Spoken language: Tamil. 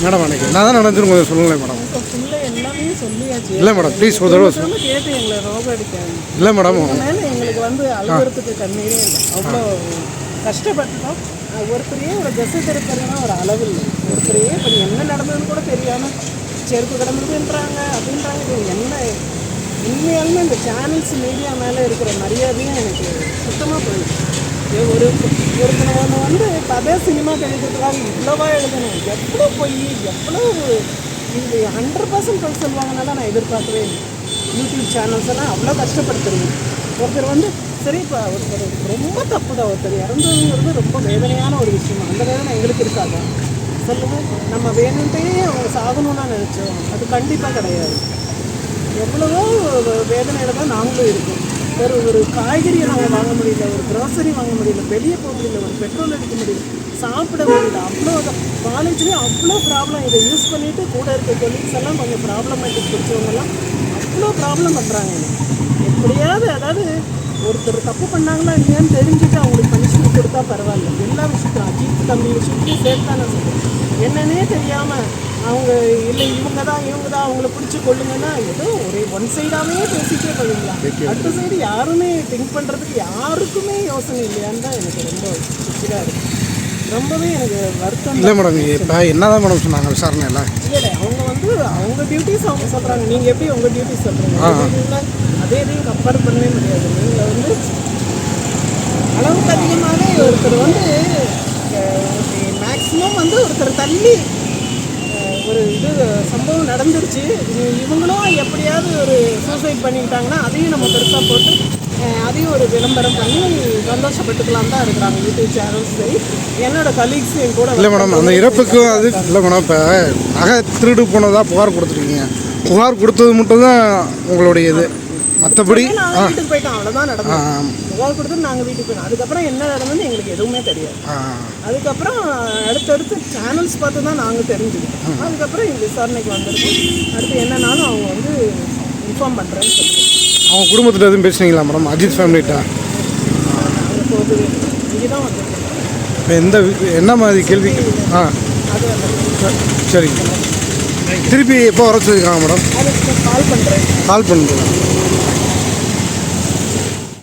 மேடம் அன்றைக்கி நான் தான் நடந்துரும் கொஞ்சம் சொல்லுங்களேன் மேடம். எல்லாமே சொல்லியாச்சு. இல்லை மேடம் ப்ளீஸ் ஒரு தடவை கேட்டு எங்களை ரோக அடிக்காது. இல்லை மேடம் மேலே எங்களுக்கு வந்து அலுவலகத்துக்கு கண்ணீரே இல்லை. அவ்வளோ கஷ்டப்பட்டுட்டோம். ஒருத்தரையே ஒரு திசை திருப்பதுன்னா ஒரு அளவு இல்லை. ஒருத்தரையே இப்போ என்ன நடந்ததுன்னு கூட தெரியாமல் செருப்பு கிடந்ததுன்றாங்க அப்படின்றாங்க. இது என்ன உண்மையாலுமே இந்த சேனல்ஸ் மீடியா மேலே இருக்கிற மரியாதையும் எனக்கு சுத்தமாக போயிடுச்சு. ஒருத்தனை ஒன்று வந்து கதை சினிமா கழிக்கிறதுக்காக இவ்வளோவா எழுதணும், எவ்வளோ போய் எவ்வளோ இது 100% போய் சொல்லுவாங்கன்னா நான் எதிர்பார்க்கவே இல்லை. யூடியூப் சேனல்ஸ் எல்லாம் அவ்வளோ கஷ்டப்படுத்துறீங்க. ஒருத்தர் வந்து சரி இப்போ ஒருத்தர் ரொம்ப தப்பு தான், ஒருத்தர் இறந்ததுங்கிறது ரொம்ப வேதனையான ஒரு விஷயம். அந்த வேதனை எங்களுக்கு இருக்காதா சொல்லுங்கள்? நம்ம வேணுன்ட்டே அவங்க சாகணும்னா நினச்சோம், அது கண்டிப்பாக கிடையாது. எவ்வளவோ வேதனையில் தான் நாங்களும் இருக்கோம். ஒரு காய்கறியை நாங்கள் வாங்க முடியல, ஒரு க்ராசரி வாங்க முடியல, வெளியே போக முடியல, ஒரு பெட்ரோல் அடிக்க முடியல, சாப்பிட முடியல. அவ்வளோ காலேஜ்லேயும் அவ்வளோ ப்ராப்ளம். இதை யூஸ் பண்ணிவிட்டு கூட இருக்க கொலீக்ஸ் எல்லாம் கொஞ்சம் ப்ராப்ளமேட்டிக் பிடிச்சவங்கெல்லாம் அவ்வளோ ப்ராப்ளம் பண்ணுறாங்க. எப்படியாவது அதாவது ஒருத்தர் தப்பு பண்ணாங்களா இல்லையான்னு தெரிஞ்சுட்டு அவங்களுக்கு பனிஷ்மெண்ட் கொடுத்தா பரவாயில்ல. எல்லா விஷயத்தையும் அஜித் தம்பி விஷயத்தையும் சேர்த்து தான் நான் சொல்கிறேன். என்னன்னே தெரியாமல் அவங்க இல்லை இவங்க தான் அவங்கள பிடிச்சி கொள்ளுங்கன்னா ஏதோ ஒரே ஒன் சைடாகவே பேசிட்டே போயிடலாம். அடுத்த சைடு யாருமே திங்க் பண்ணுறதுக்கு யாருக்குமே யோசனை இல்லையான்னு தான் எனக்கு ரொம்ப இதாக இருக்குது. ரொம்பவே எனக்கு வருத்தம். இல்லை மேடம் இப்போ என்ன தான் மேடம் சொன்னாங்க விசாரணை எல்லாம்? இல்லை அவங்க வந்து அவங்க டியூட்டிஸ் அவங்க சொல்கிறாங்க. நீங்கள் எப்படி உங்கள் டியூட்டிஸ் சொல்கிறீங்க? அதே இதையும் கம்பேர் பண்ணவே முடியாது. நீங்கள் வந்து அளவுக்கு அதிகமாகவே ஒருத்தர் வந்து மேக்ஸிமம் வந்து ஒருத்தர் தள்ளி ஒரு இது சம்பவம் நடந்துருச்சு. இவங்களும் எப்படியாவது ஒரு சூசைட் பண்ணிக்கிட்டாங்கன்னா அதையும் நம்ம பெருசாக போட்டு அதையும் ஒரு விளம்பரம் பண்ணி சந்தோஷப்பட்டுக்கலாம் தான் இருக்கிறாங்க யூடியூப் சேனல்ஸ். சரி என்னோட கலீக்ஸ் என் கூட. இல்லை மேடம் அந்த இறப்புக்கும் அது இல்லை மேடம். இப்போ நகை திருடு போனதாக புகார் கொடுத்துருக்கீங்க. புகார் கொடுத்தது மட்டும்தான் உங்களுடைய இது. மற்றபடி வீட்டுக்கு போயிட்டோம், அவ்வளோதான் நடந்தோம். புகார் கொடுத்து நாங்கள் வீட்டுக்கு போயிட்டோம். அதுக்கப்புறம் என்ன நடந்ததுன்னு எங்களுக்கு எதுவுமே தெரியாது. அதுக்கப்புறம் அடுத்தடுத்து சேனல்ஸ் பார்த்து தான் நாங்கள் தெரிஞ்சுக்கிட்டோம். அதுக்கப்புறம் இந்த விசாரணைக்கு வந்திருக்கோம். அடுத்து என்னன்னாலும் அவங்க வந்து இன்ஃபார்ம் பண்ணுறேன்னு சொல்லி. அவங்க குடும்பத்தில் எதுவும் பேசுனீங்களா மேடம் அஜித் ஃபேமிலிட்டா? நாங்கள் போகுது இங்கே தான் வந்துருக்கோம். இப்போ என்ன மாதிரி கேள்வி? அது சரிங்க. திருப்பி எப்போ வர சொல்லியிருக்காங்க மேடம்? அதுக்கு கால் பண்ணுறேன். கால் பண்ணுறேன்.